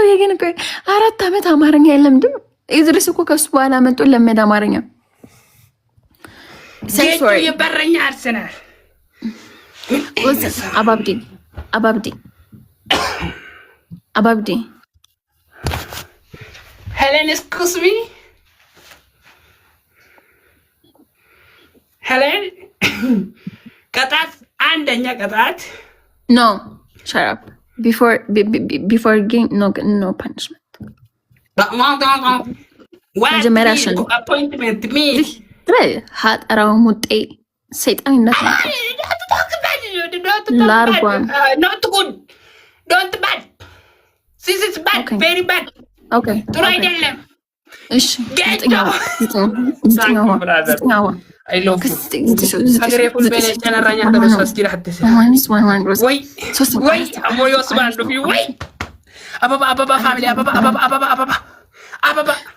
ሰውዬ ግን እኮ 4 ዓመት አማርኛ አይለምድም። ኢድሪስ እኮ ከሱ በኋላ መጡ ለመድ አማርኛ። ጌቱ የበረኛ አርሰናል አባብዲ ሄለን excuse me ሄለን ቅጣት አንደኛ ቅጣት no shut up before game no punishment መጀመሪያ appointment me ሀጠራው ሙጤ ሰይጣንነት ነው። ላርጓን not good don't bad this is bad okay. Very bad okay ጥሩ አይደለም። እሺ ይጥኛው I love you ሀገሬ ሁሉ በነጨነራኛ ተበስበስ ዲራ ሐደሰ ወይ አሞዮ ስባንዱ ፊ ወይ አበባ ፋሚሊ አበባ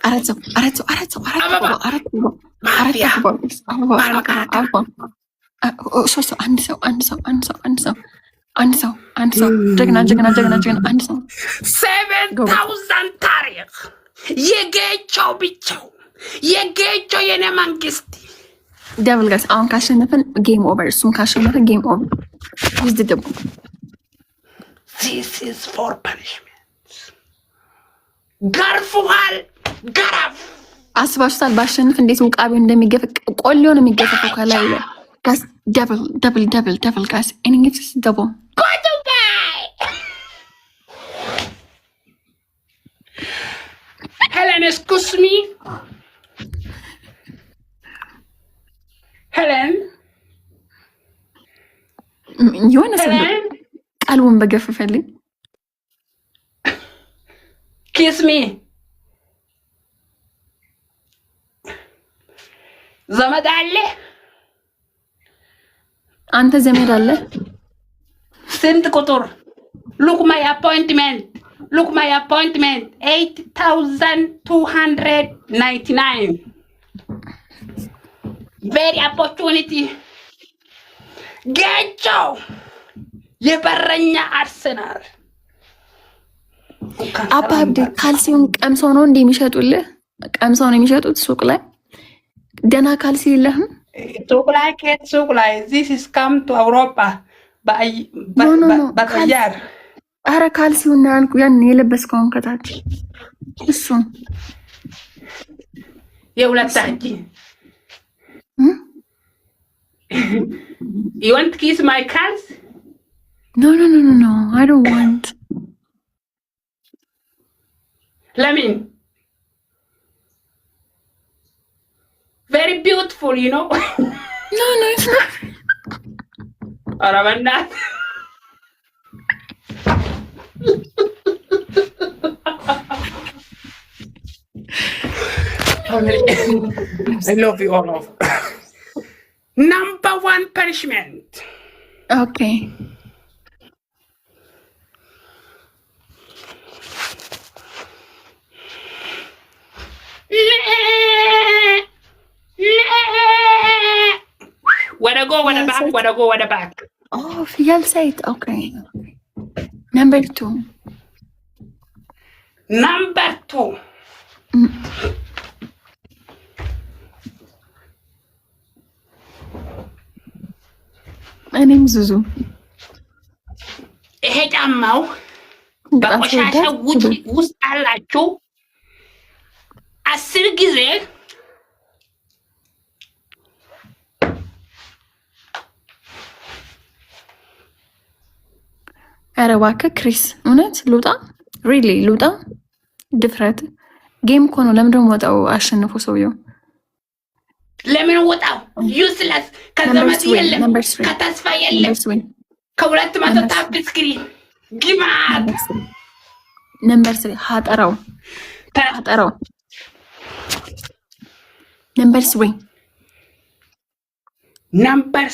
አረቶ አንድ ሰው ጀግና አንድ ሰው 7000 ታሪክ የጌቸው ብቻው የጌቸው የኔ መንግስት ደብል ጋስ አሁን ካሸነፈን ጌም ኦቨር። እሱም ካሸነፈ ጌም ኦቨር። ዊዝ ዲ ደብል this is for punishment ገርፉሃል ገረፍ አስባችሁታል? ባሸንፍ እንዴት ውቃቢው እንደሚገፈ ቆሌው ነው የሚገፈፈው ከላይ ላይ ጋስ ደብል ጋስ ኤኒንግ ኢትስ ደብል Helen, excuse me. Helen. የሆነ ሰው ቃልውን በገፈፈልኝ kiss me. ዘመድ አለ? አንተ ዘመድ አለ? ስንት ቁጥር? Look my appointment. 8299. Very opportunity. ጌቸው የበረኛ አርሰናል አባብዴ ካልሲውን ቀምሰው ነው እንደ የሚሸጡልህ? ቀምሰው ነው የሚሸጡት ሱቅ ላይ? ደና ካልሲ የለህም? ሱቅ ላይ this is come to Europa በቀያር አረ ካልሲውን ነው ያልኩ። ያን የለበስከውን ከታች እሱ የሁለታችን You want to kiss my calves? No. I don't want. Lemon. Very beautiful, you know. No, it's not. Aravanda. I love you all of. Number 1 punishment. Okay. Where go, where back. Oh, you'll say it. Okay. Number 2. Number 2. እኔም ዙዙ ይሄ ጫማው በቆሻሻ ውስጥ አላችሁ 10 ጊዜ ኧረ እባክህ ክሪስ እውነት ልውጣ? ሪሊ ልውጣ? ድፍረት ጌም እኮ ነው። ለምንድን ነው የምወጣው? አሸንፎ ሰውየው ለምን ወጣው? ዩስለስ ከዘመድ የለም ከተስፋ የለም ከሁለት መቶ ታፕ ስክሪን ግማት ነምበር 3 ሀጠራው ነምበር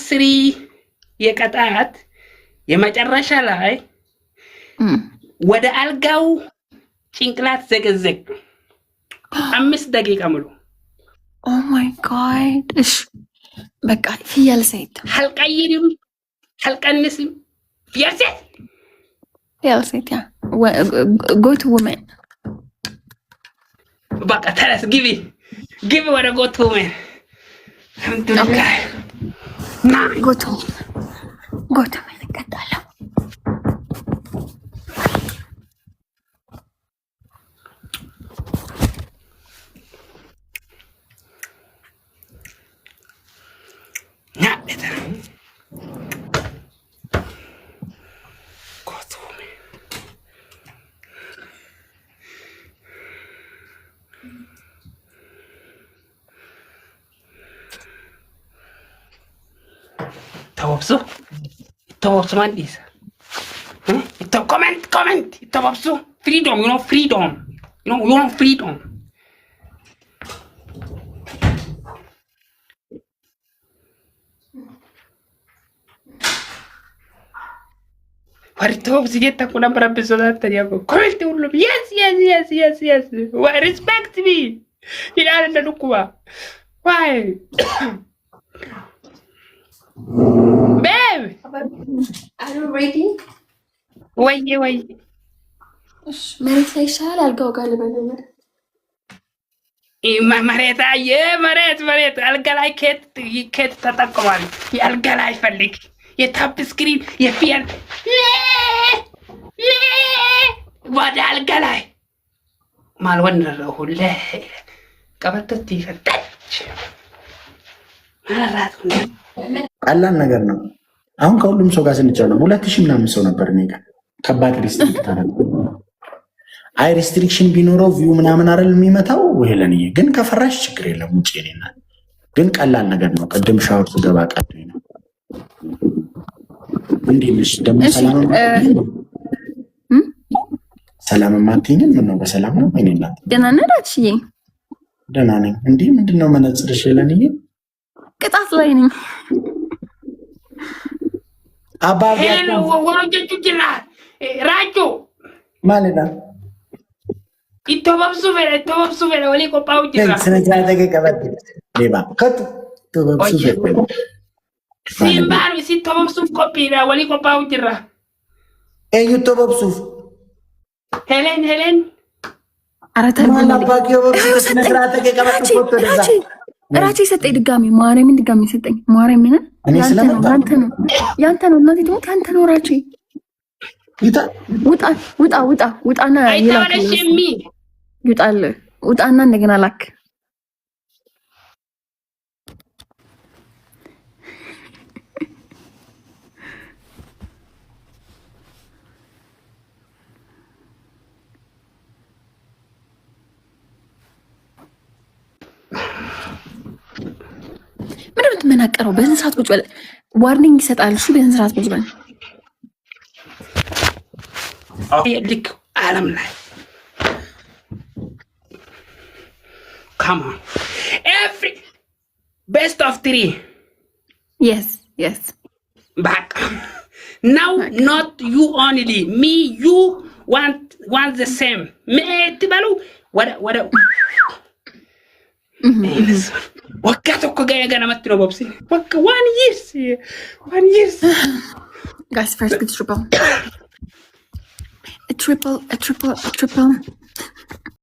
3 የቀጣት የመጨረሻ ላይ ወደ አልጋው ጭንቅላት ዘገዘግ 5 ደቂቃ ሙሉ ኦ ማይ ጋድ እሺ በቃ ፍየል ሴት ሐልቀይንም ሐልቀንስም ፍየል ሴት ያ go to women. Baka tell us, give it what I go to women. Okay. Nah. Go to women. Katala. Nah, better. Go to women. Tawabsu man this. Comment. Tawabsu. Freedom, freedom. You want freedom. Tawabsu jetta kuna barabbiso datta diago. Comment ullu. Yes. Respect me. Ilala ndukuwa. Why? Babe! Are you ready? ወይ መሬት ላይ ይሻላል አልጋው ጋር ልበል። መሬት አልጋ ላይ ኬት ተጠቅሟል። የአልጋ ላይ ፈልግ የታፕ ስክሪን የፊያል ወደ አልጋ ላይ ማልወንረው ሁሌ ቀበቶት ይፈታች ማራራት ቀላል ነገር ነው። አሁን ከሁሉም ሰው ጋር ስንጫወት 2000 ምናምን ሰው ነበር እኔ ጋር ከባድ ሪስትሪክት አደረገ። አይ ሪስትሪክሽን ቢኖረው ቪው ምናምን አይደል የሚመታው ወይ ለኔ ግን ከፈራሽ ችግር የለም ውጪ ነኝና ግን ቀላል ነገር ነው። ቀደም ሻወር ስገባ ቀደኝ ነው እንዴ ልጅ ደሞ ሰላም ማንተኝም ምን ነው በሰላም ነው እኔና ደህና ነህ አትሽዬ? ደህና ነኝ። እንዴ ምንድነው መነጽርሽ ለኔ? ቅጣት ላይ ነኝ። አባባ ወሮጀቹ ጅራ ራጆ ማለዳ ኢቶባብሱ ቬለ ወሊ ቆጳው ጅራ ስነጃ ተገቀበት ሌባ ከቱ ተባብሱ ቬለ ሲምባር ሲቶባብሱ ቆጲራ ወሊ ቆጳው ጅራ ኤዩ ተባብሱ ሄለን አራታ ማናባቂዮ በብሱ ስነጃ ተገቀበት ፎቶ ደዛ ራቼ ሰጠኝ ድጋሚ ማርያምን ድጋሚ ሰጠኝ ማርያምን ያንተ ነው እናቴ ትሞት ያንተ ነው ራቼ ውጣና ውጣና እንደገና ላክ ምንም ትመናቀረው በዚህ ሰዓት ቁጭ በል ዋርኒንግ ይሰጣል። እሺ በዚህ ሰዓት ቁጭ በል ልክ ዓለም ላይ come on every best of 3 yes back now not you only me you want the same me ትበሉ ወደ ወካቶ እኮ ገና መጥቶ ቦብሲ ወካ 1 years guys first good triple a triple